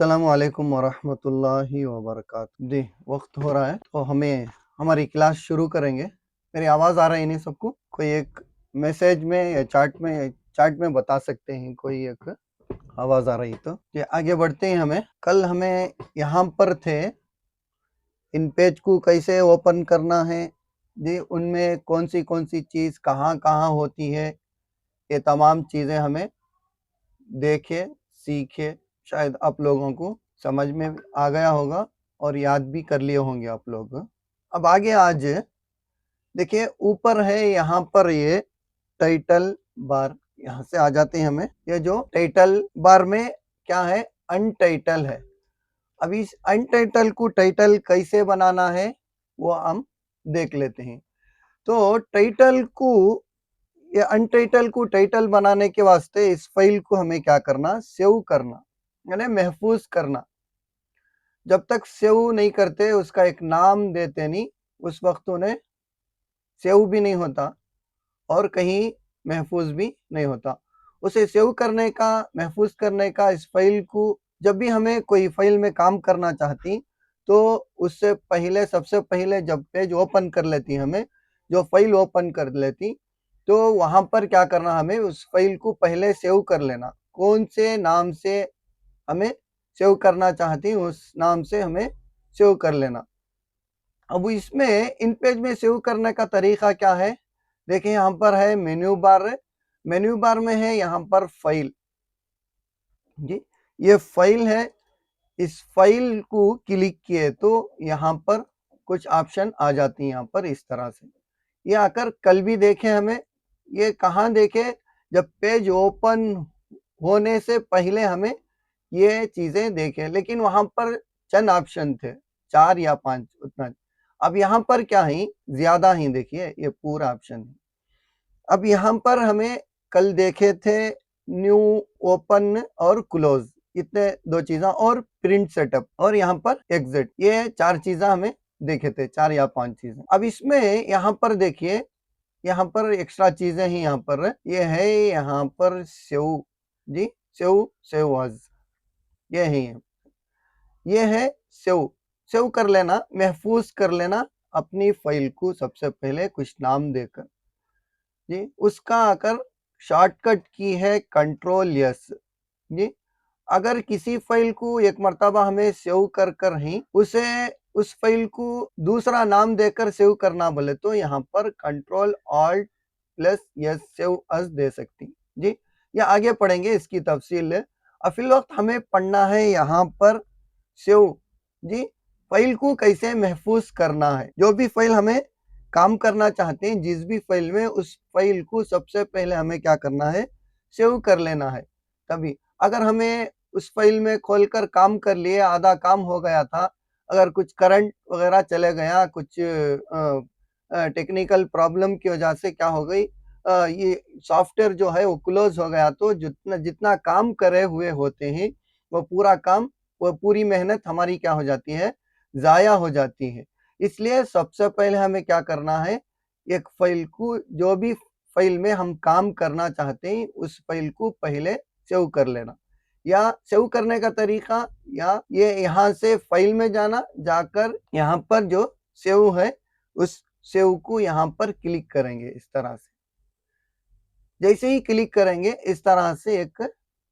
अस्सलामुअलैकुम वरहमतुल्लाहि वबरकातुहू। जी, वक्त हो रहा है तो हमें हमारी क्लास शुरू करेंगे। मेरी आवाज़ आ रही है नहीं सबको? कोई एक मैसेज में या चार्ट में बता सकते हैं कोई एक आवाज़ आ रही तो। जी, आगे बढ़ते हैं। कल हमें यहाँ पर थे, इन पेज को कैसे ओपन करना है जी, उनमें कौन सी चीज़ कहाँ होती है, ये तमाम चीज़ें हमें देखे सीखे, शायद आप लोगों को समझ में आ गया होगा और याद भी कर लिए होंगे आप लोग। अब आगे आज देखिए, ऊपर है यहाँ पर ये टाइटल बार, यहाँ से आ जाते हैं हमें। ये जो टाइटल बार में क्या है, अनटाइटल है। अब इस अनटाइटल को टाइटल कैसे बनाना है वो हम देख लेते हैं। तो ये अनटाइटल को टाइटल बनाने के वास्ते इस फाइल को हमें क्या करना, सेव करना, यानी महफूज करना। जब तक सेव नहीं करते, उसका एक नाम देते नहीं, उस वक्त उन्हें सेव भी नहीं होता और कहीं महफूज भी नहीं होता। उसे सेव करने का, महफूज करने का, इस फाइल को जब भी हमें कोई फाइल में काम करना चाहती तो उससे पहले, सबसे पहले जब पेज ओपन कर लेती हमें, जो फाइल ओपन कर लेती, तो वहां पर क्या करना, हमें उस फाइल को पहले सेव कर लेना। कौन से नाम से हमें सेव करना चाहती उस नाम से हमें सेव कर लेना। अब इसमें इन पेज में सेव करने का तरीका क्या है, देखिए यहाँ पर है मेन्यू बार। मेन्यू बार में है यहाँ पर फाइल जी, ये फाइल है। इस फाइल को क्लिक किए तो यहाँ पर कुछ ऑप्शन आ जाती हैं, यहाँ पर इस तरह से। ये आकर कल भी देखे हमें, ये कहाँ देखे, जब पेज ओपन होने से पहले हमें ये चीजें देखे, लेकिन वहां पर चंद ऑप्शन थे, 4 या 5 उतना। अब यहाँ पर क्या है, ज्यादा ही, देखिए ये पूरा ऑप्शन है। अब यहाँ पर हमें कल देखे थे न्यू, ओपन और क्लोज, इतने 2 चीजें, और प्रिंट सेटअप, और यहाँ पर एग्जिट, ये 4 चीजें हमें देखे थे, 4 या 5 चीजें। अब इसमें यहाँ पर देखिए, यहाँ पर एक्स्ट्रा चीजें ही यहाँ पर ये है, यहाँ पर सेव जी, सेव आज, ये है, ये है सेव कर लेना, महफूज कर लेना अपनी फाइल को सबसे पहले कुछ नाम देकर जी। उसका आकर शॉर्टकट की है कंट्रोल यस जी। अगर किसी फाइल को एक मर्तबा हमें सेव कर ही उसे, उस फाइल को दूसरा नाम देकर सेव करना बोले तो यहाँ पर control alt plus S save as दे सकती जी। या आगे पढ़ेंगे इसकी तफसील। अब फिल वक्त हमें पढ़ना है यहाँ पर सेव जी, फाइल को कैसे महफूज करना है। जो भी फाइल हमें काम करना चाहते हैं, जिस भी फाइल में, उस फाइल को सबसे पहले हमें क्या करना है, सेव कर लेना है। तभी अगर हमें उस फाइल में खोलकर काम कर लिए, आधा काम हो गया था, अगर कुछ करंट वगैरह चले गया, कुछ टेक्निकल प्रॉब्लम की वजह से क्या हो गई, ये सॉफ्टवेयर जो है वो क्लोज हो गया, तो जितना जितना काम करे हुए होते हैं वो पूरा काम, वो पूरी मेहनत हमारी क्या हो जाती है, जाया हो जाती है। इसलिए सबसे पहले हमें क्या करना है, एक फाइल को, जो भी फाइल में हम काम करना चाहते हैं, उस फाइल को पहले सेव कर लेना। या सेव करने का तरीका, या ये यहाँ से फाइल में जाना, जाकर यहाँ पर जो सेव है उस सेव को यहाँ पर क्लिक करेंगे इस तरह से। जैसे ही क्लिक करेंगे इस तरह से एक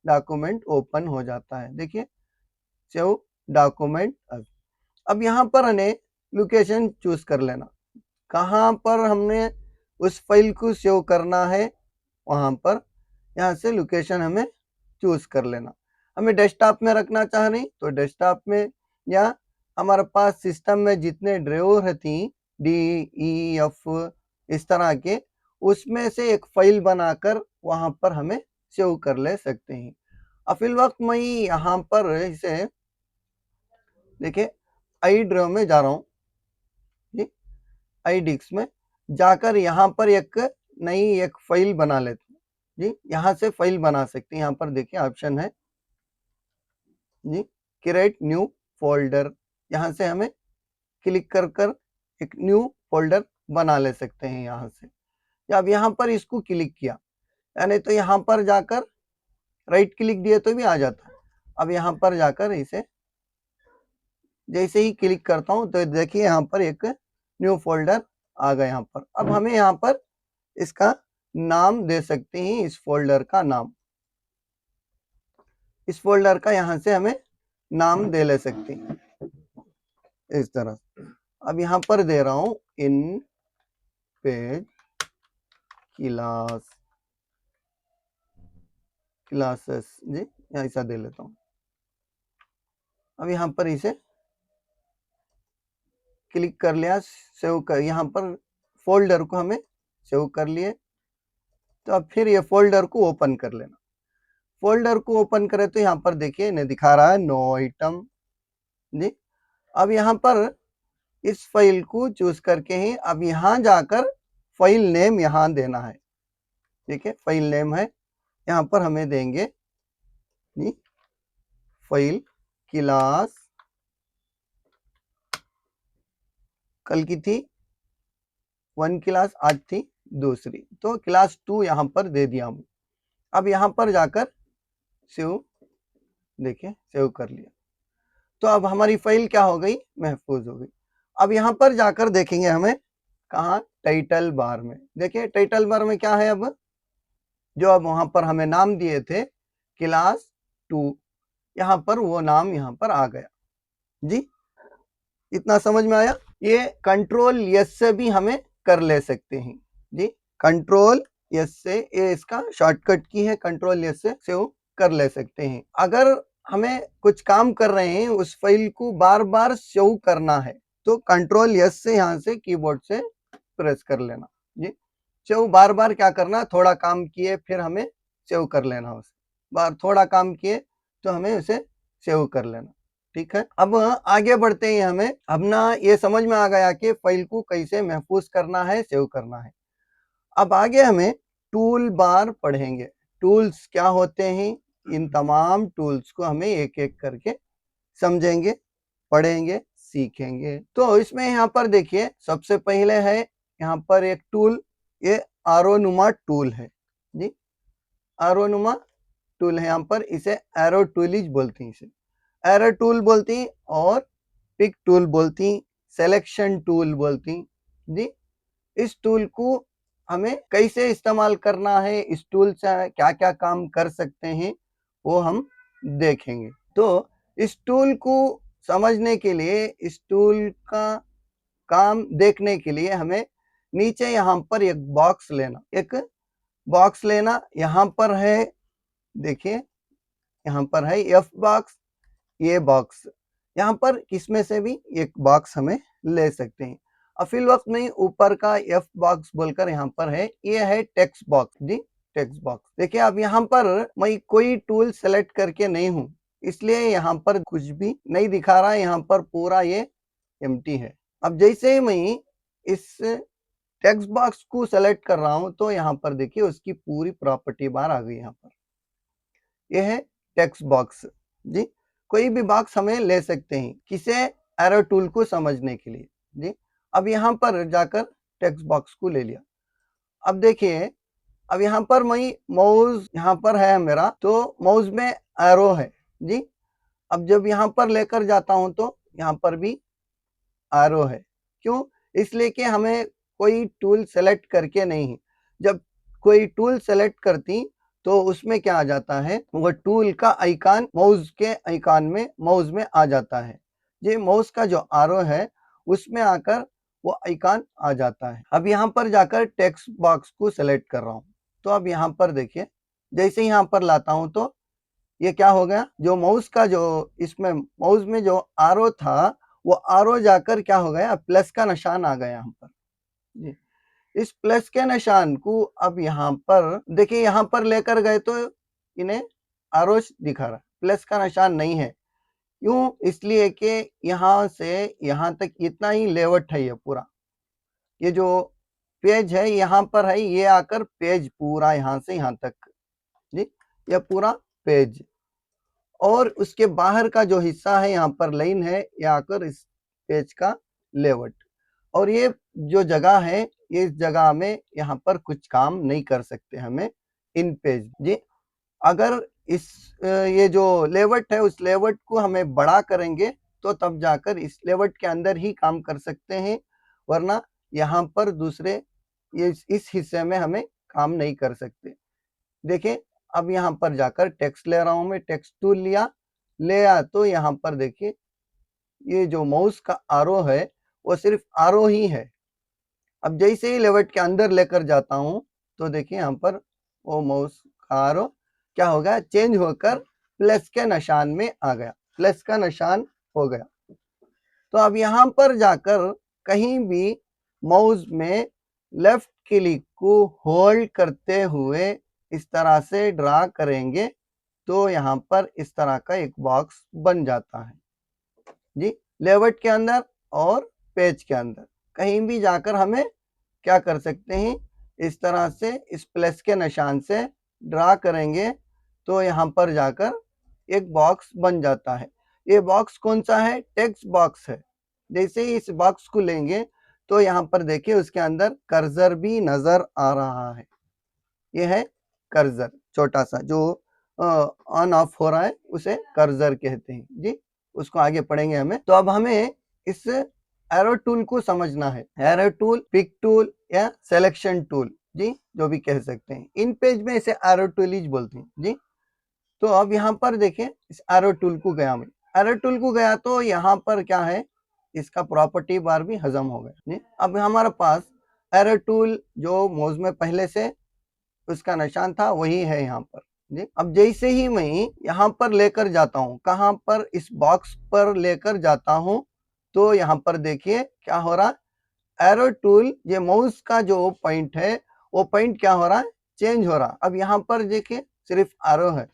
डॉक्यूमेंट ओपन हो जाता है। देखिए, सेव डॉक्यूमेंट। अब यहाँ पर हमें लोकेशन चूज कर लेना, कहाँ पर हमने उस फाइल को सेव करना है, वहां पर यहाँ से लोकेशन हमें चूज कर लेना। हमें डेस्कटॉप में रखना चाह रही तो डेस्कटॉप में, या हमारे पास सिस्टम में जितने ड्राइवर रहती DEF इस तरह के, उसमें से एक फाइल बनाकर वहां पर हमें सेव कर ले सकते हैं। अब फिल वक्त मैं यहाँ पर इसे देखिए आई ड्राइव में जा रहा हूँ जी, आई डिस्क में जाकर यहाँ पर एक नई एक फाइल बना लेते हैं जी। यहाँ से फाइल बना सकते हैं, यहाँ पर देखिए ऑप्शन है जी, क्रिएट न्यू फोल्डर, यहाँ से हमें क्लिक कर एक न्यू फोल्डर बना ले सकते हैं यहाँ से। या अब यहाँ पर इसको क्लिक किया, यानी तो यहाँ पर जाकर राइट क्लिक दिए तो भी आ जाता है। अब यहाँ पर जाकर इसे जैसे ही क्लिक करता हूं तो देखिए यहाँ पर एक न्यू फोल्डर आ गया यहाँ पर। अब हमें यहाँ पर इसका नाम दे सकते हैं, इस फोल्डर का नाम, इस फोल्डर का यहाँ से हमें नाम दे ले सकते हैं इस तरह। अब यहाँ पर दे रहा हूं इन पेज क्लासेस जी, ऐसा दे लेता हूं। अब यहाँ पर इसे क्लिक कर लिया, सेव कर, यहाँ पर फोल्डर को हमें सेव कर लिए। तो अब फिर ये फोल्डर को ओपन कर लेना। फोल्डर को ओपन करें तो यहाँ पर देखिए इन्हें दिखा रहा है नो आइटम जी। अब यहाँ पर इस फाइल को चूज करके ही अब यहाँ जाकर फाइल नेम यहाँ देना है। ठीक है, फाइल नेम है यहाँ पर हमें देंगे जी फाइल क्लास, कल की थी 1 क्लास, आज थी दूसरी, तो क्लास 2 यहाँ पर दे दिया हूँ। अब यहाँ पर जाकर सेव, देखिए सेव कर लिया। तो अब हमारी फाइल क्या हो गई, महफूज हो गई। अब यहाँ पर जाकर देखेंगे हमें कहा, टाइटल बार में। देखिए टाइटल बार में क्या है, अब जो अब वहां पर हमें नाम दिए थे क्लास 2, यहाँ पर वो नाम यहाँ पर आ गया जी। इतना समझ में आया। ये कंट्रोल यस से भी हमें कर ले सकते हैं जी, कंट्रोल यस से, ये इसका शॉर्टकट की है, कंट्रोल यस से सेव कर ले सकते हैं। अगर हमें कुछ काम कर रहे हैं, उस फाइल को बार बार सेव करना है तो कंट्रोल यस से यहाँ से कीबोर्ड से प्रेस कर लेना जी। सेव बार बार क्या करना, थोड़ा काम किए फिर हमें सेव कर लेना, उसे बार थोड़ा काम किए तो हमें उसे सेव कर लेना। ठीक है, अब आगे बढ़ते हैं। हमें अब ना ये समझ में आ गया कि फाइल को कैसे महफूज करना है, सेव करना है। अब आगे हमें टूल बार पढ़ेंगे, टूल्स क्या होते हैं, इन तमाम टूल्स को हमें एक एक करके समझेंगे, पढ़ेंगे, सीखेंगे। तो इसमें यहाँ पर देखिए सबसे पहले है यहाँ पर एक टूल, ये आरोनुमा टूल है जी, आरोनुमा टूल है यहाँ पर, इसे एरो टूलिज बोलती हैं, इसे एरो टूल बोलती हैं और पिक टूल बोलती, सिलेक्शन टूल बोलती जी। इस टूल को हमें कैसे इस्तेमाल करना है, इस टूल से क्या क्या काम कर सकते हैं वो हम देखेंगे। तो इस टूल को समझने के लिए, इस टूल का काम देखने के लिए हमें नीचे यहाँ पर एक बॉक्स लेना, एक बॉक्स लेना। यहाँ पर है, देखिए यहाँ पर है एफ बॉक्स, ये बॉक्स, यहाँ पर किसमें से भी एक बॉक्स हमें ले सकते हैं। अब फिल वक्त में ऊपर का एफ बॉक्स बोलकर यहाँ पर है, ये है टेक्स्ट बॉक्स जी, टेक्स्ट बॉक्स। देखिए अब यहाँ पर मैं कोई टूल सेलेक्ट करके नहीं हूँ, इसलिए यहाँ पर कुछ भी नहीं दिखा रहा है, यहाँ पर पूरा ये एम्प्टी है। अब जैसे ही मैं इस टेक्स्ट बॉक्स को सेलेक्ट कर रहा हूँ तो यहाँ पर देखिए उसकी पूरी प्रॉपर्टी बार आ गई। यहाँ पर यह है टेक्स्ट बॉक्स जी, कोई भी बॉक्स हमें ले सकते हैं किसे, एरो टूल को समझने के लिए जी। अब यहाँ पर जाकर टेक्स्ट बॉक्स को ले लिया। अब देखिए अब यहाँ पर मैं माउस यहाँ पर है मेरा, तो माउस में एरो है जी। अब जब यहाँ पर लेकर जाता हूं तो यहाँ पर भी एरो है, क्यों, इसलिए कि हमें कोई टूल सेलेक्ट करके नहीं, जब कोई टूल सेलेक्ट करती तो उसमें क्या आ जाता है, वो टूल का आइकन माउस के आइकन में, माउस में आ जाता है। ये माउस का जो एरो है उसमें आकर वो आइकन आ जाता है। अब यहाँ पर जाकर टेक्स्ट बॉक्स को सेलेक्ट कर रहा हूँ, तो अब यहाँ पर देखिए जैसे यहाँ पर लाता हूँ तो ये क्या हो गया, जो माउस का जो इसमें माउस में जो एरो था वो एरो जाकर क्या हो गया, प्लस का निशान आ गया यहाँ पर जी। इस प्लस के निशान को अब यहाँ पर देखिए, यहाँ पर लेकर गए तो इन्हें एरो दिखा रहा, प्लस का निशान नहीं है। क्यों, इसलिए कि यहाँ से यहाँ तक इतना ही लेवट है, ये पूरा ये जो पेज है यहाँ पर है, ये आकर पेज पूरा यहाँ से यहाँ तक जी, ये पूरा पेज, और उसके बाहर का जो हिस्सा है यहाँ पर लाइन है, ये आकर इस पेज का लेवट, और ये जो जगह है, ये इस जगह में यहाँ पर कुछ काम नहीं कर सकते हमें इन पेज जी। अगर इस ये जो लेवट है उस लेवट को हमें बड़ा करेंगे तो तब जाकर इस लेवट के अंदर ही काम कर सकते हैं, वरना यहाँ पर दूसरे इस हिस्से में हमें काम नहीं कर सकते। देखें, अब यहाँ पर जाकर टेक्स्ट ले रहा हूं मैं, टेक्स्ट टूल ले आया तो यहाँ पर देखिए ये जो माउस का आरो है वो सिर्फ आरो ही है। अब जैसे ही लेवट के अंदर लेकर जाता हूं तो देखिए यहाँ पर वो माउस का आरो क्या होगा, चेंज होकर प्लस के निशान में आ गया, प्लस का निशान हो गया। तो अब यहाँ पर जाकर कहीं भी माउस में लेफ्ट क्लिक को होल्ड करते हुए इस तरह से ड्रा करेंगे तो यहाँ पर इस तरह का एक बॉक्स बन जाता है जी, लेवट के अंदर और पेज के अंदर कहीं भी जाकर हमें क्या कर सकते हैं, इस तरह से इस प्लस के निशान से ड्रा करेंगे तो यहाँ पर जाकर एक बॉक्स बन जाता है। ये बॉक्स कौन सा है, टेक्स्ट बॉक्स है। जैसे ही इस बॉक्स को लेंगे तो यहाँ पर देखिए उसके अंदर कर्सर भी नजर आ रहा है। ये है कर्सर, छोटा सा जो ऑन ऑफ हो रहा है उसे कर्सर कहते हैं जी। उसको आगे पढ़ेंगे हमें। तो अब हमें इस एरो टूल को समझना है। एरो टूल, पिक टूल या सिलेक्शन टूल जी, जो भी कह सकते हैं। इन पेज में इसे एरो टूल ही बोलते हैं जी। तो अब यहाँ पर देखें, इस एरो टूल को गया मैं, एरो टूल को गया तो यहाँ पर क्या है, इसका प्रॉपर्टी बार भी हजम हो गया जी। अब हमारे पास एरो टूल जो माउस में पहले से उसका निशान था वही है यहाँ पर जी। अब जैसे ही मैं यहाँ पर लेकर जाता हूँ, कहाँ पर, इस बॉक्स पर लेकर जाता हूँ तो यहाँ पर देखिए क्या हो रहा, एरो टूल ये माउस का जो पॉइंट है वो पॉइंट क्या हो रहा है, चेंज हो रहा। अब यहाँ पर देखिए सिर्फ एरो है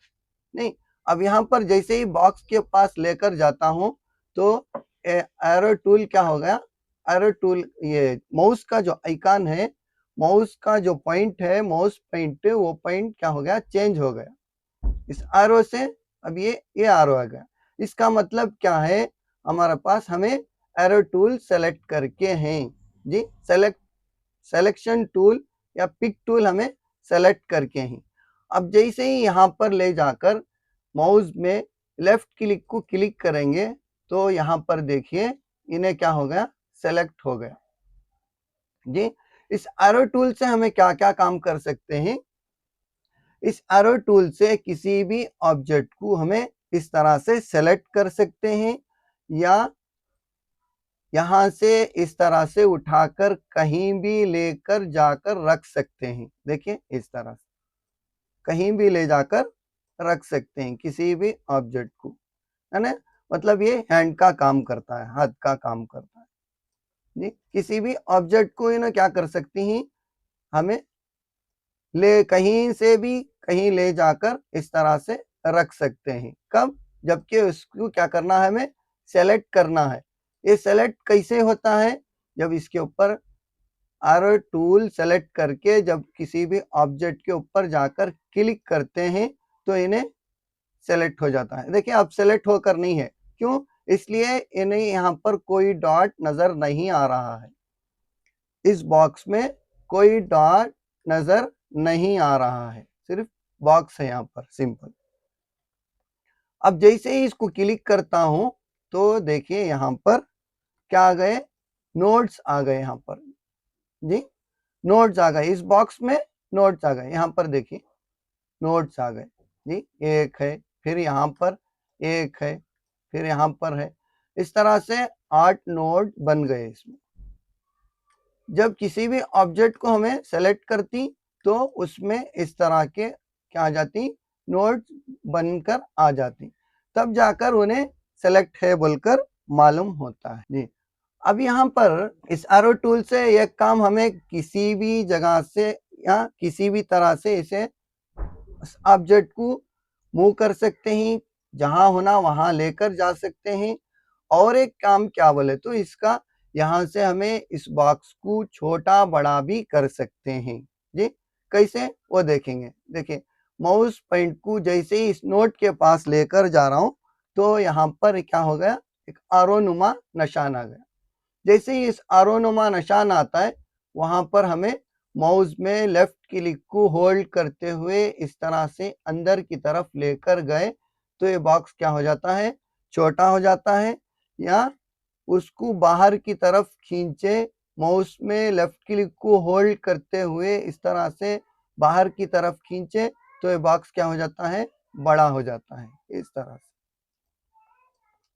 नहीं, अब यहाँ पर जैसे ही बॉक्स के पास लेकर जाता हूँ तो एरो टूल क्या हो गया, एरो टूल ये माउस का जो आइकन है, माउस का जो पॉइंट है, माउस पॉइंट, वो पॉइंट क्या हो गया, चेंज हो गया। इस एरो से अब ये एरो आ गया। इसका मतलब क्या है, हमारे पास हमें एरो टूल सेलेक्ट करके हैं जी, सिलेक्शन टूल या पिक टूल हमें सेलेक्ट करके हैं। अब जैसे ही यहाँ पर ले जाकर माउस में लेफ्ट क्लिक को क्लिक करेंगे तो यहाँ पर देखिए इन्हें क्या हो गया, सेलेक्ट हो गया जी। इस एरो टूल से हमें क्या क्या काम कर सकते हैं, इस एरो टूल से किसी भी ऑब्जेक्ट को हमें इस तरह से सेलेक्ट कर सकते हैं या यहां से इस तरह से उठाकर कहीं भी लेकर जाकर रख सकते हैं। देखिए इस तरह से कहीं भी ले जाकर रख सकते हैं किसी भी ऑब्जेक्ट को, है ना। मतलब ये हैंड का काम करता है, हाथ का काम करता है जी। किसी भी ऑब्जेक्ट को इन्हें क्या कर सकती हैं, हमें ले कहीं से भी कहीं ले जाकर इस तरह से रख सकते हैं। कब, जबकि उसको क्या करना है, हमें सेलेक्ट करना है। ये सेलेक्ट कैसे होता है, जब इसके ऊपर एरो टूल सेलेक्ट करके जब किसी भी ऑब्जेक्ट के ऊपर जाकर क्लिक करते हैं तो इन्हें सेलेक्ट हो जाता है। देखिए अब सेलेक्ट होकर नहीं है, क्यों, इसलिए इन्हें यहाँ पर कोई डॉट नजर नहीं आ रहा है, इस बॉक्स में कोई डॉट नजर नहीं आ रहा है, सिर्फ बॉक्स है यहाँ पर सिंपल। अब जैसे ही इसको क्लिक करता हूं तो देखिए यहाँ पर क्या आ गए, नोट्स आ गए यहाँ पर जी, नोट्स आ गए, इस बॉक्स में नोट्स आ गए। यहाँ पर देखिए नोट्स आ गए जी, एक है, फिर यहाँ पर एक है, फिर यहाँ पर है, इस तरह से 8 नोट बन गए इसमें। जब किसी भी ऑब्जेक्ट को हमें सेलेक्ट करती तो उसमें इस तरह के क्या आ जाती, नोट्स बनकर आ जाती, तब जाकर उन्हें सेलेक्ट है बोलकर मालूम होता है जी। अब यहाँ पर इस एरो टूल से एक काम हमें किसी भी जगह से या किसी भी तरह से इसे ऑब्जेक्ट को मूव कर सकते हैं, जहां होना वहां लेकर जा सकते हैं। और एक काम क्या बोले तो इसका यहाँ से हमें इस बॉक्स को छोटा बड़ा भी कर सकते हैं जी। कैसे, वो देखेंगे। देखिए माउस पॉइंट को जैसे ही इस नोट के पास लेकर जा रहा हूं तो यहाँ पर क्या हो गया, एक आरोनुमा निशान आ गया। जैसे ही इस आरोनुमा निशान आता है वहां पर हमें माउस में लेफ्ट क्लिक को होल्ड करते हुए इस तरह से अंदर की तरफ लेकर गए तो ये बॉक्स क्या हो जाता है, छोटा हो जाता है। या उसको बाहर की तरफ खींचे, माउस में लेफ्ट क्लिक को होल्ड करते हुए इस तरह से बाहर की तरफ खींचे तो ये बॉक्स क्या हो जाता है, बड़ा हो जाता है इस तरह से।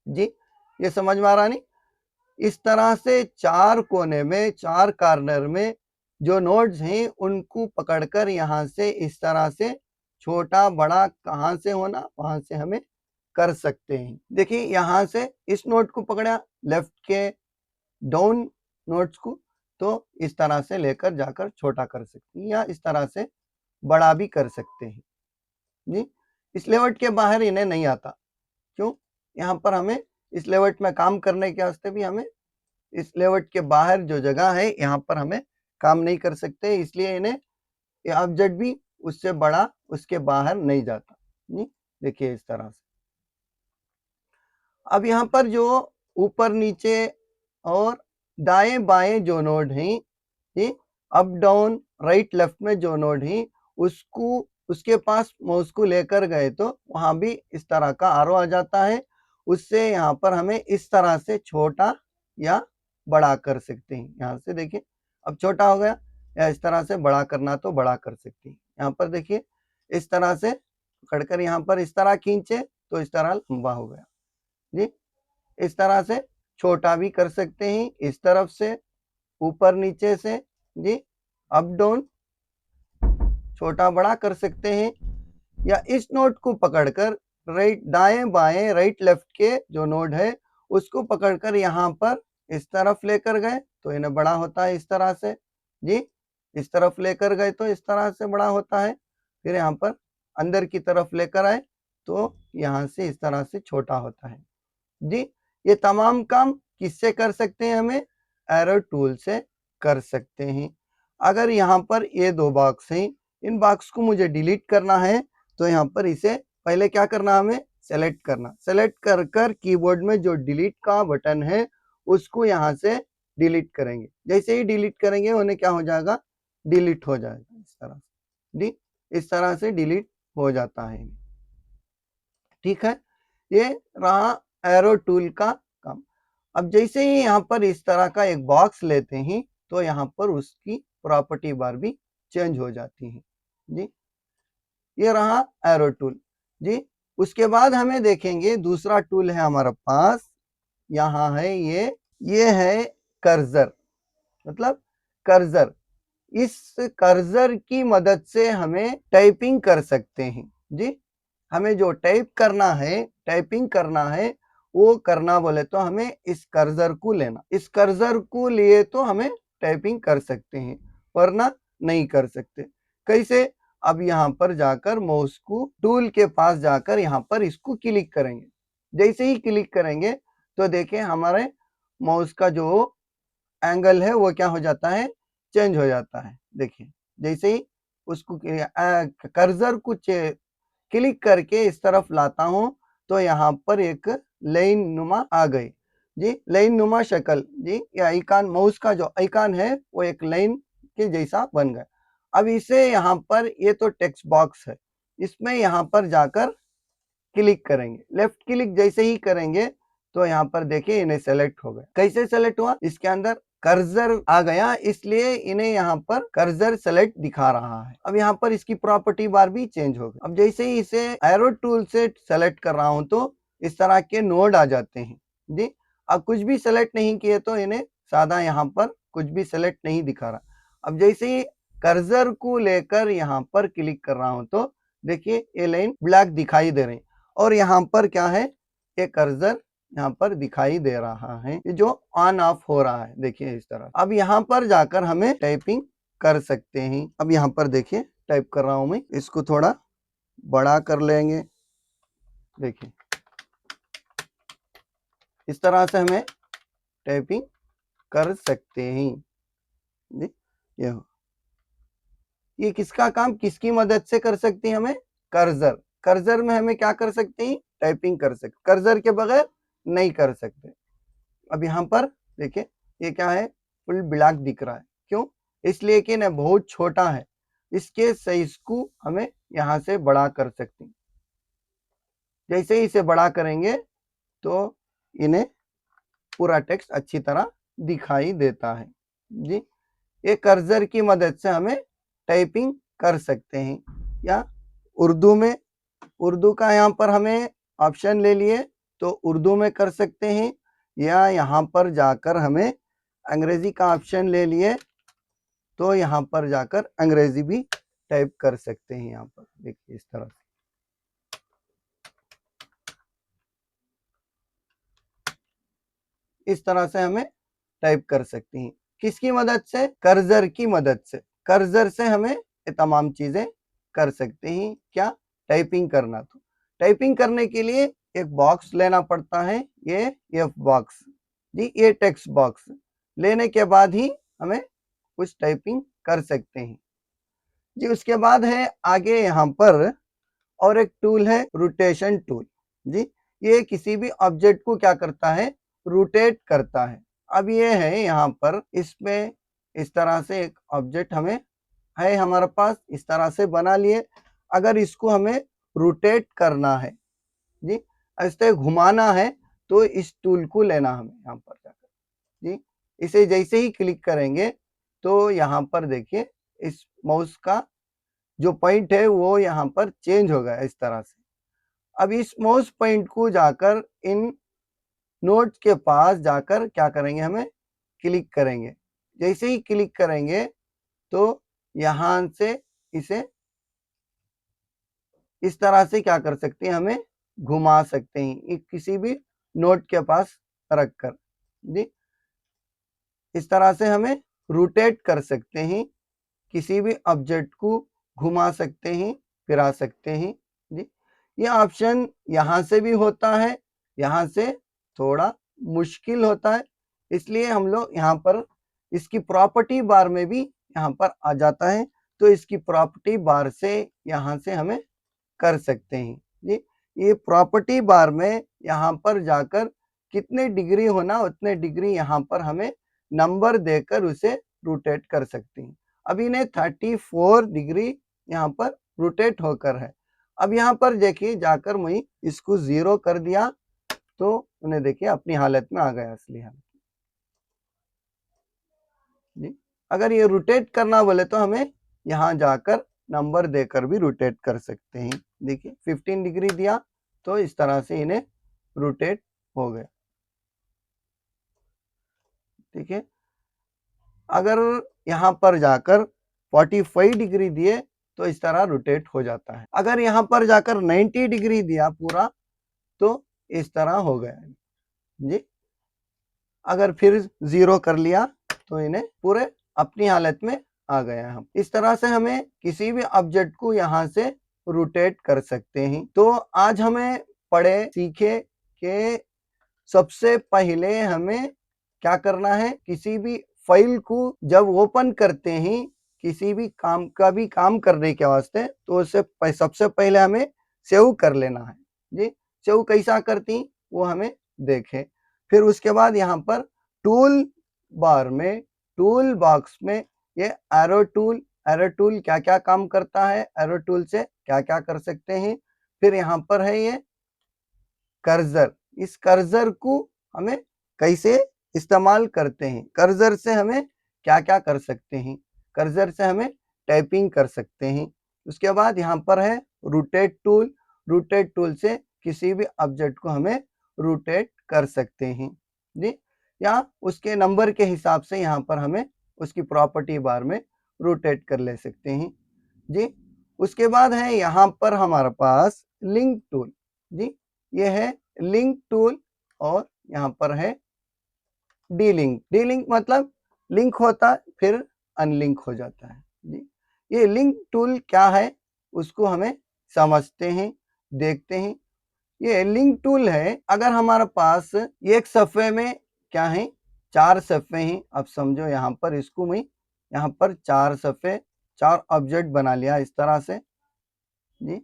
जी, ये समझ में आ रहा नहीं? इस तरह से चार कोने में, चार कॉर्नर में जो नोड्स हैं उनको पकड़कर यहाँ से इस तरह से छोटा बड़ा कहाँ से होना वहां से हमें कर सकते हैं। देखिए यहाँ से इस नोड को पकड़ा लेफ्ट के डाउन नोड्स को, तो इस तरह से लेकर जाकर छोटा कर सकते हैं या इस तरह से बड़ा भी कर सकते हैं। जी, इस लेवट के बाहर इन्हें नहीं आता। क्यों? यहाँ पर हमें इस लेवट में काम करने के वास्ते भी हमें इस लेवट के बाहर जो जगह है यहाँ पर हमें काम नहीं कर सकते, इसलिए इन्हें ये ऑब्जेक्ट भी उससे बड़ा उसके बाहर नहीं जाता। जी, देखिए इस तरह से। अब यहाँ पर जो ऊपर नीचे और दाएं बाएं जो नोड हैं, ये अप डाउन राइट लेफ्ट में जो नोड हैं उसको उसके पास माउस को लेकर गए तो वहां भी इस तरह का आरो आ जाता है। उससे यहाँ पर हमें इस तरह से छोटा या बड़ा कर सकते हैं। यहाँ से देखिए अब छोटा हो गया, या इस तरह से बड़ा करना तो बड़ा कर सकते हैं। यहाँ पर देखिए इस तरह से पकड़कर यहाँ पर इस तरह खींचे तो इस तरह लंबा हो गया। जी, इस तरह से छोटा भी कर सकते हैं, इस तरफ से ऊपर नीचे से। जी, अप डाउन छोटा बड़ा कर सकते हैं, या इस नोड को पकड़कर राइट दाएं बाएं राइट लेफ्ट के जो नोड है उसको पकड़कर यहाँ पर इस तरफ लेकर गए तो इन्हें बड़ा होता है इस तरह से। जी, इस तरफ लेकर गए तो इस तरह से बड़ा होता है। फिर यहाँ पर अंदर की तरफ लेकर आए तो यहाँ से इस तरह से छोटा होता है। जी, ये तमाम काम किससे कर सकते हैं, हमें एरो टूल से कर सकते हैं। अगर यहाँ पर ये दो बॉक्स हैं, इन बॉक्स को मुझे डिलीट करना है तो यहाँ पर इसे पहले क्या करना, हमें सेलेक्ट करना। सेलेक्ट कर कर कीबोर्ड में जो डिलीट का बटन है उसको यहाँ से डिलीट करेंगे। जैसे ही डिलीट करेंगे उन्हें क्या हो जाएगा, डिलीट हो जाएगा इस तरह से। डी इस तरह से डिलीट हो जाता है। ठीक है, ये रहा एरो टूल का काम। अब जैसे ही यहाँ पर इस तरह का एक बॉक्स लेते हैं तो यहाँ पर उसकी प्रॉपर्टी बार भी चेंज हो जाती है। जी, ये रहा एरो टूल। जी, उसके बाद हमें देखेंगे दूसरा टूल है हमारे पास, यहाँ है ये है कर्सर, मतलब कर्सर। इस कर्सर की मदद से हमें टाइपिंग कर सकते हैं। जी, हमें जो टाइपिंग करना है वो करना बोले तो हमें इस कर्सर को लेना। इस कर्सर को लिए तो हमें टाइपिंग कर सकते हैं, वरना नहीं कर सकते। कैसे? अब यहाँ पर जाकर माउस को टूल के पास जाकर यहाँ पर इसको क्लिक करेंगे। जैसे ही क्लिक करेंगे तो देखें हमारे माउस का जो एंगल है वो क्या हो जाता है, चेंज हो जाता है। देखिए जैसे ही उसको कर्सर को क्लिक करके इस तरफ लाता हूं तो यहाँ पर एक लाइन नुमा आ गई। जी, लाइन नुमा शक्ल। जी, ये आइकन, माउस का जो आइकन है वो एक लाइन के जैसा बन गया। अब इसे यहाँ पर, ये तो टेक्स्ट बॉक्स है, इसमें यहाँ पर जाकर क्लिक करेंगे। लेफ्ट क्लिक जैसे ही करेंगे तो यहाँ पर देखिए इन्हें सेलेक्ट हो गए। कैसे सेलेक्ट हुआ? इसके अंदर कर्सर आ गया, इसलिए इन्हें यहाँ पर कर्सर सेलेक्ट दिखा रहा है। अब यहाँ पर इसकी प्रॉपर्टी बार भी चेंज हो गई। अब जैसे ही इसे एरो टूल से सेलेक्ट कर रहा हूं तो इस तरह के नोड आ जाते हैं। जी, अब कुछ भी सेलेक्ट नहीं किए तो इन्हें सादा यहाँ पर कुछ भी सेलेक्ट नहीं दिखा रहा। अब जैसे ही कर्सर को लेकर यहाँ पर क्लिक कर रहा हूं तो देखिए ये लाइन ब्लैक दिखाई दे रही, और यहाँ पर क्या है, ये कर्सर यहाँ पर दिखाई दे रहा है, ये जो ऑन ऑफ हो रहा है। देखिए इस तरह। अब यहाँ पर जाकर हमें टाइपिंग कर सकते हैं। अब यहाँ पर देखिए टाइप कर रहा हूं मैं, इसको थोड़ा बड़ा कर लेंगे। देखिए इस तरह से हमें टाइपिंग कर सकते हैं। ये हो, ये किसका काम, किसकी मदद से कर सकते हैं, हमें कर्सर। कर्सर में हमें क्या कर सकते हैं, टाइपिंग कर सकते, कर्सर के बगैर नहीं कर सकते। अब यहाँ पर देखिए ये क्या है, फुल ब्लैक दिख रहा है। क्यों? इसलिए कि ना बहुत छोटा है। इसके साइज को हमें यहाँ से बड़ा कर सकते हैं। जैसे ही इसे बड़ा करेंगे तो इन्हें पूरा टेक्स्ट अच्छी तरह दिखाई देता है जी। ये कर्सर की मदद से हमें टाइपिंग कर सकते हैं, या उर्दू का यहाँ पर हमें ऑप्शन ले लिए तो उर्दू में कर सकते हैं, या यहाँ पर जाकर हमें अंग्रेजी का ऑप्शन ले लिए तो यहाँ पर जाकर अंग्रेजी भी टाइप कर सकते हैं। यहाँ पर देखिए इस तरह से हमें टाइप कर सकते हैं। किसकी मदद से? कर्सर की मदद से। कर्सर से हमें ये तमाम चीजें कर सकते हैं। क्या? टाइपिंग करना। तो टाइपिंग करने के लिए एक बॉक्स लेना पड़ता है, ये एफ बॉक्स जी, ये टेक्स्ट बॉक्स लेने के बाद ही हमें कुछ टाइपिंग कर सकते हैं जी। उसके बाद है आगे यहाँ पर और एक टूल है रोटेशन टूल जी। ये किसी भी ऑब्जेक्ट को क्या करता है? रोटेट करता है। अब ये है यहाँ पर, इसमें इस तरह से एक ऑब्जेक्ट हमें है हमारे पास, इस तरह से बना लिए। अगर इसको हमें रोटेट करना है जी, ऐसे घुमाना है, तो इस टूल को लेना हमें यहाँ पर जाकर जी। इसे जैसे ही क्लिक करेंगे तो यहाँ पर देखिए इस माउस का जो पॉइंट है वो यहाँ पर चेंज हो गया इस तरह से। अब इस माउस पॉइंट को जाकर इन नोट्स के पास जाकर क्या करेंगे? हमें क्लिक करेंगे। जैसे ही क्लिक करेंगे तो यहाँ से इसे इस तरह से क्या कर सकते हैं? हमें घुमा सकते हैं किसी भी नोट के पास रखकर जी। इस तरह से हमें रोटेट कर सकते हैं, किसी भी ऑब्जेक्ट को घुमा सकते हैं, फिरा सकते हैं जी। ये ऑप्शन यहाँ से भी होता है, यहाँ से थोड़ा मुश्किल होता है, इसलिए हम लोग यहाँ पर इसकी प्रॉपर्टी बार में भी यहाँ पर आ जाता है, तो इसकी प्रॉपर्टी बार से यहाँ से हमें कर सकते हैं जी। ये प्रॉपर्टी बार में यहाँ पर जाकर कितने डिग्री होना उतने डिग्री यहाँ पर हमें नंबर देकर उसे रोटेट कर सकते हैं। अब इन्हें 34 डिग्री यहाँ पर रोटेट होकर है। अब यहाँ पर देखिए जाकर मैं इसको 0 कर दिया तो उन्हें देखिए अपनी हालत में आ गया असली हालत जी। अगर ये रोटेट करना बोले तो हमें यहाँ जाकर नंबर देकर भी रोटेट कर सकते हैं। देखिए 15 डिग्री दिया तो इस तरह से इन्हें रोटेट हो गया। ठीक है, अगर यहाँ पर जाकर 45 डिग्री दिए तो इस तरह रोटेट हो जाता है। अगर यहाँ पर जाकर 90 डिग्री दिया पूरा तो इस तरह हो गया जी। अगर फिर 0 कर लिया तो इन्हें पूरे अपनी हालत में आ गया। हम इस तरह से हमें किसी भी ऑब्जेक्ट को यहाँ से रोटेट कर सकते हैं। तो आज हमें पढ़े सीखे कि सबसे पहले हमें क्या करना है? किसी भी फाइल को जब ओपन करते हैं, किसी भी काम का भी काम करने के वास्ते, तो उसे सबसे पहले हमें सेव कर लेना है जी। सेव कैसा करती वो हमें देखें। फिर उसके बाद यहाँ पर टूल बार में, टूल बॉक्स में ये एरो टूल क्या क्या काम करता है, एरो टूल से क्या क्या कर सकते हैं। फिर यहाँ पर है ये कर्सर, इस कर्सर को हमें कैसे इस्तेमाल करते हैं, कर्सर से हमें क्या क्या कर सकते हैं, कर्सर से हमें टाइपिंग कर सकते हैं। उसके बाद यहाँ पर है रोटेट टूल से किसी भी ऑब्जेक्ट को हमें रोटेट कर सकते हैं जी, या उसके नंबर के हिसाब से यहाँ पर हमें उसकी प्रॉपर्टी बार में रोटेट कर ले सकते हैं जी। उसके बाद है यहाँ पर हमारे पास लिंक टूल जी, ये है लिंक टूल, और यहाँ पर है डी लिंक मतलब लिंक होता है फिर अनलिंक हो जाता है जी। ये लिंक टूल क्या है उसको हमें समझते हैं, देखते हैं। ये लिंक टूल है, अगर हमारे पास एक सफ़े में क्या है 4 सफ़े हैं, अब समझो यहाँ पर इसको मैं यहाँ पर 4 सफ़े 4 ऑब्जेक्ट बना लिया इस तरह से जी।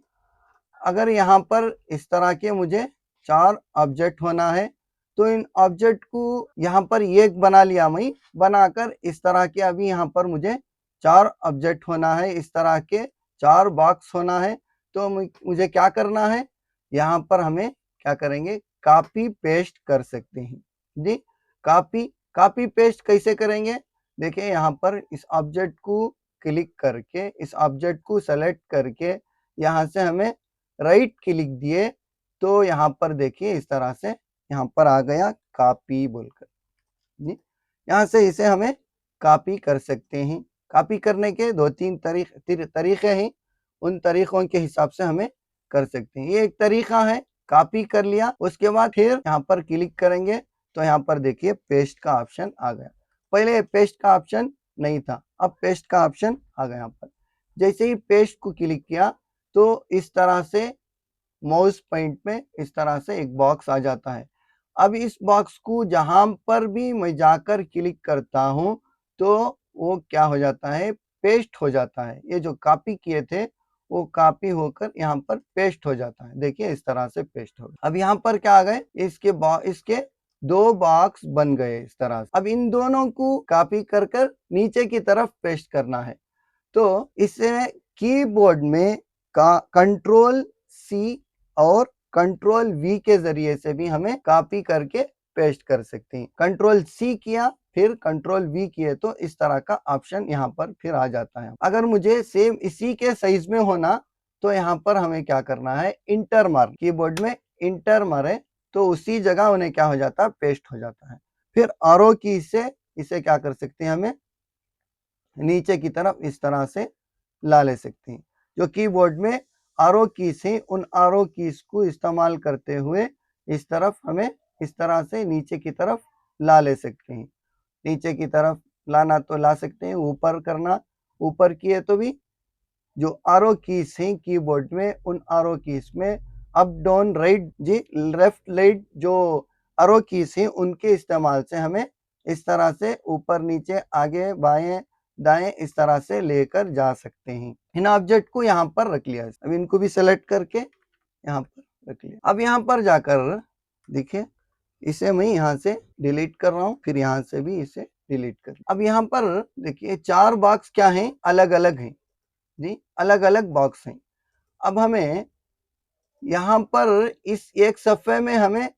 अगर यहाँ पर इस तरह के मुझे 4 ऑब्जेक्ट होना है तो इन ऑब्जेक्ट को यहाँ पर एक बना लिया मैं, बनाकर इस तरह के अभी यहाँ पर मुझे 4 ऑब्जेक्ट होना है, इस तरह के 4 बॉक्स होना है। तो मुझे क्या करना है, यहाँ पर हमें क्या करेंगे, कॉपी पेस्ट कर सकते हैं जी। कॉपी पेस्ट कैसे करेंगे, देखिए यहाँ पर इस ऑब्जेक्ट को क्लिक करके, इस ऑब्जेक्ट को सेलेक्ट करके, यहाँ से हमें राइट क्लिक दिए तो यहाँ पर देखिए इस तरह से यहाँ पर आ गया कॉपी बोलकर जी। यहाँ से इसे हमें कॉपी कर सकते हैं। कॉपी करने के 2-3 तरीके हैं, उन तरीकों के हिसाब से हमें कर सकते हैं। ये एक तरीका है, कॉपी कर लिया, उसके बाद फिर यहाँ पर क्लिक करेंगे तो यहाँ पर देखिए पेस्ट का ऑप्शन आ गया। पहले पेस्ट का ऑप्शन नहीं था, अब पेस्ट का ऑप्शन आ गया यहाँ पर। जैसे ही पेस्ट को क्लिक किया तो इस तरह से माउस पॉइंट में इस तरह से एक बॉक्स आ जाता है। अब इस बॉक्स को जहाँ पर भी मैं जाकर क्लिक करता हूँ तो वो क्या हो जाता है, पेस्ट हो जाता है। ये जो कॉपी किए थे वो कॉपी होकर यहाँ पर पेस्ट हो जाता है। देखिए इस तरह से पेस्ट हो गया। अब यहाँ पर क्या आ गए, इसके 2 बॉक्स बन गए इस तरह से। अब इन दोनों को कॉपी कर कर नीचे की तरफ पेस्ट करना है। तो इसे कीबोर्ड में का कंट्रोल सी और कंट्रोल वी के जरिए से भी हमें कॉपी करके पेस्ट कर सकते हैं। कंट्रोल सी किया फिर कंट्रोल वी किए तो इस तरह का ऑप्शन यहाँ पर फिर आ जाता है। अगर मुझे सेम इसी के साइज में होना तो यहाँ पर हमें क्या करना है, इंटर मार, कीबोर्ड में इंटर मारे तो उसी जगह उन्हें क्या हो जाता है, पेस्ट हो जाता है। फिर आरो की से इसे क्या कर सकते हैं, हमें नीचे की तरफ इस तरह से ला ले सकते हैं। जो कीबोर्ड में आरो कीज है, उन आरो कीज को इस्तेमाल करते हुए इस तरफ हमें इस तरह से नीचे की तरफ ला ले सकते हैं। नीचे की तरफ लाना तो ला सकते हैं, ऊपर करना, ऊपर किए तो भी जो आरो कीज हैं कीबोर्ड में, उन आरो कीज में अप डाउन राइट जी, लेफ्ट राइट जो आरो कीज हैं उनके इस्तेमाल से हमें इस तरह से ऊपर नीचे आगे बाएं दाएं इस तरह से लेकर जा सकते हैं। इन ऑब्जेक्ट को यहाँ पर रख लिया। अब इनको भी सेलेक्ट करके यहाँ पर रख लिया। अब यहाँ पर जाकर देखिए इसे मैं यहाँ से डिलीट कर रहा हूँ, फिर यहाँ से भी इसे डिलीट कर। अब यहाँ पर देखिए 4 बॉक्स क्या हैं, अलग अलग हैं जी, अलग अलग बॉक्स हैं। अब हमें यहाँ पर इस एक सफ़े में हमें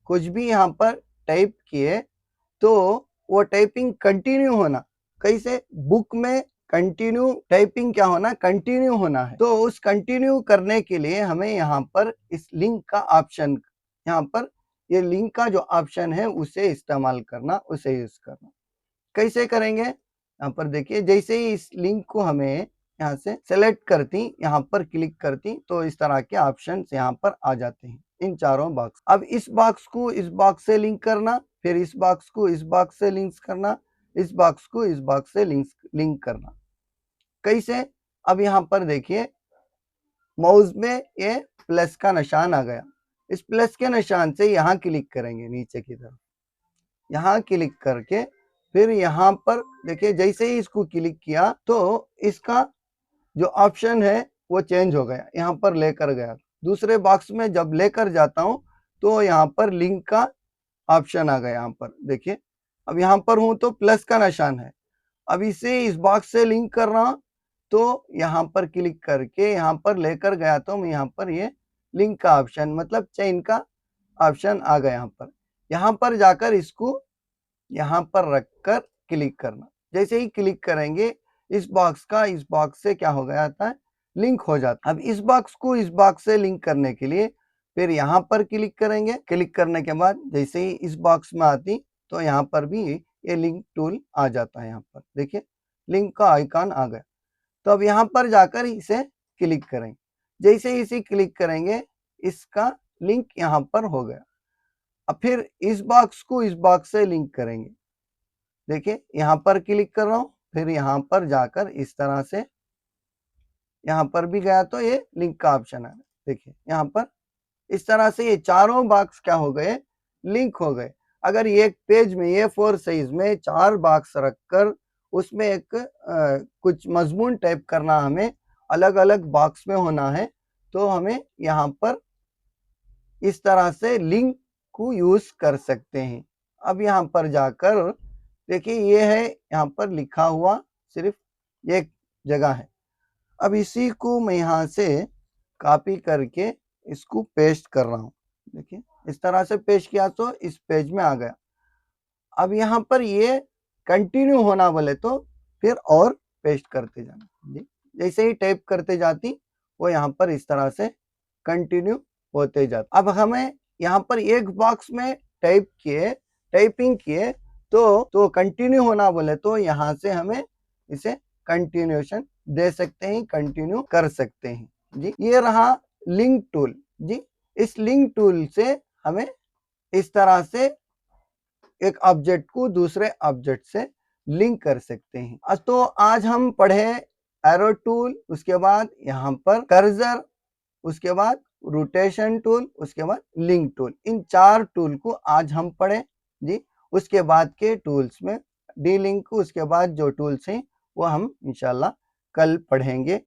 कुछ भी यहाँ पर टाइप किए तो वो टाइपिंग कंटिन्यू होना, कैसे, बुक में कंटिन्यू टाइपिंग क्या होना, कंटिन्यू होना है। तो उस कंटिन्यू करने के लिए हमें यहाँ पर इस लिंक का ऑप्शन, यहाँ पर ये लिंक का जो ऑप्शन है उसे इस्तेमाल करना, उसे यूज करना। कैसे करेंगे, यहाँ पर देखिए जैसे ही इस लिंक को हमें यहाँ से सेलेक्ट करती, यहाँ पर क्लिक करती तो इस तरह के ऑप्शन यहाँ पर आ जाते हैं, इन चारों बॉक्स। अब इस बॉक्स को इस बॉक्स से लिंक करना, फिर इस बॉक्स को इस बॉक्स से लिंक करना, इस बॉक्स को इस बॉक्स से लिंक करना। कैसे, अब यहाँ पर देखिए माउस में ये प्लस का निशान आ गया। इस प्लस के निशान से यहाँ क्लिक करेंगे नीचे की तरफ, यहाँ क्लिक करके फिर यहाँ पर देखिए जैसे ही इसको क्लिक किया तो इसका जो ऑप्शन है वो चेंज हो गया, यहाँ पर लेकर गया। दूसरे बॉक्स में जब लेकर जाता हूँ तो यहाँ पर लिंक का ऑप्शन आ गया। यहाँ पर देखिए अब यहाँ पर हूँ तो प्लस का निशान है। अब इसे इस बॉक्स से लिंक कर रहा हूँ तो यहाँ पर क्लिक करके यहाँ पर लेकर गया तो मैं यहाँ पर ये लिंक का ऑप्शन मतलब चेन का ऑप्शन आ गया। यहाँ पर जाकर इसको यहाँ पर रखकर क्लिक करना। जैसे ही क्लिक करेंगे इस बॉक्स से क्या हो गया था, लिंक हो जाता। अब इस बॉक्स को इस बॉक्स से लिंक करने के लिए फिर यहाँ पर क्लिक करेंगे। क्लिक करने के बाद जैसे ही इस बॉक्स में आती तो यहाँ पर भी ये लिंक टूल आ जाता है। यहाँ पर देखिए लिंक का आइकॉन आ गया। तो अब यहाँ पर जाकर इसे क्लिक करेंगे। जैसे ही इसे क्लिक करेंगे इसका लिंक यहाँ पर हो गया। अब फिर इस बॉक्स को इस बॉक्स से लिंक करेंगे। देखिए यहाँ पर क्लिक कर रहा हूँ, फिर यहाँ पर जाकर इस तरह से यहाँ पर भी गया तो ये लिंक का ऑप्शन आ गया। देखिए यहाँ पर इस तरह से ये चारों बॉक्स क्या हो गए, लिंक हो गए। अगर ये एक पेज में A4 साइज में 4 बॉक्स रखकर उसमें एक कुछ मजमून टाइप करना, हमें अलग अलग बॉक्स में होना है तो हमें यहाँ पर इस तरह से लिंक को यूज कर सकते हैं। अब यहाँ पर जाकर देखिए ये है यहाँ पर लिखा हुआ सिर्फ ये जगह है। अब इसी को मैं यहाँ से कॉपी करके इसको पेस्ट कर रहा हूँ। देखिए इस तरह से पेस्ट किया तो इस पेज में आ गया। अब यहाँ पर ये कंटिन्यू होना बोले तो फिर और पेस्ट करते जाना जी। जैसे ही टाइप करते जाती वो यहाँ पर इस तरह से कंटिन्यू होते जाता। अब हमें यहाँ पर एक बॉक्स में टाइपिंग किए तो कंटिन्यू होना बोले तो यहाँ से हमें इसे कंटिन्यूएशन दे सकते हैं, कंटिन्यू कर सकते हैं जी। ये रहा लिंक टूल जी। इस लिंक टूल से हमें इस तरह से एक ऑब्जेक्ट को दूसरे ऑब्जेक्ट से लिंक कर सकते हैं। तो आज हम पढ़े एरो टूल, उसके बाद यहाँ पर कर्सर, उसके बाद रोटेशन टूल, उसके बाद लिंक टूल। इन 4 टूल को आज हम पढ़े जी। उसके बाद के टूल्स में डी लिंक, उसके बाद जो टूल्स हैं वो हम इंशाल्लाह कल पढ़ेंगे।